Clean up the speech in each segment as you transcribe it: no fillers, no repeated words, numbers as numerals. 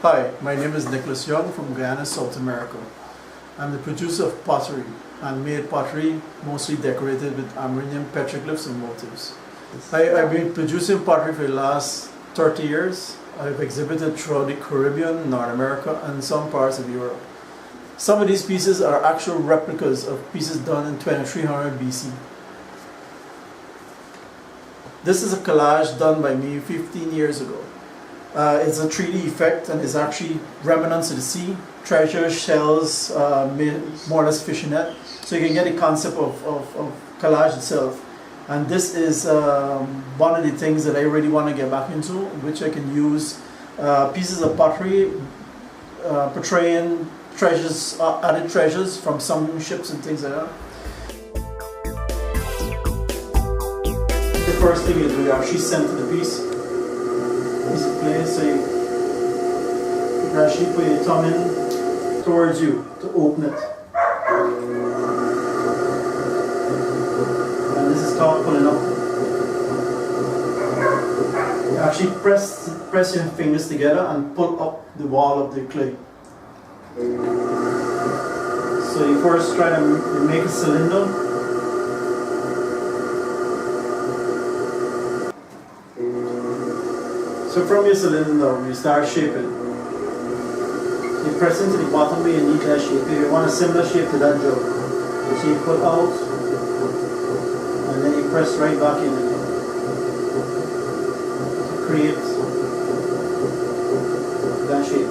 Hi, my name is Nicholas Young from Guyana, South America. I'm the producer of pottery, handmade pottery, mostly decorated with Amerindian petroglyphs and motifs. I've been producing pottery for the last 30 years. I've exhibited throughout the Caribbean, North America, and some parts of Europe. Some of these pieces are actual replicas of pieces done in 2300 BC. This is a collage done by me 15 years ago. It's a 3D effect and it's actually remnants of the sea, treasures, shells, more or less fishing net. So you can get the concept of collage itself. And this is one of the things that I really want to get back into, which I can use pieces of pottery portraying treasures, added treasures from some ships and things like that. The first thing is we actually center the piece of clay, so you can actually put your thumb in towards you to open it. And this is called pulling up. You actually press your fingers together and pull up the wall of the clay. So you first try to make a cylinder. So from your cylinder, you start shaping. You press into the bottom where you need that shape. If you want a similar shape to that jug, so you pull out, and then you press right back in again to create that shape.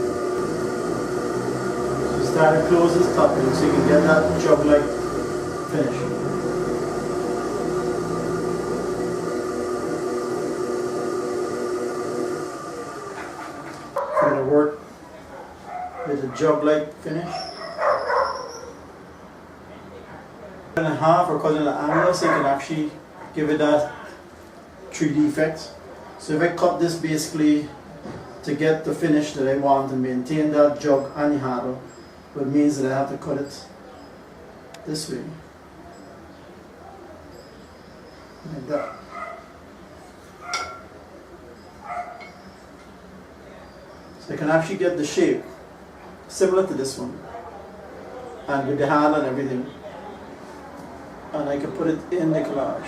So you start to close this topping so you can get that jug-like finish. Going to work with a jug-like finish. In half or cut in an angle so you can actually give it that 3D effect. So if I cut this basically to get the finish that I want and maintain that jug and the handle, it means that I have to cut it this way, like that. So I can actually get the shape similar to this one, and with the handle and everything, and I can put it in the collage.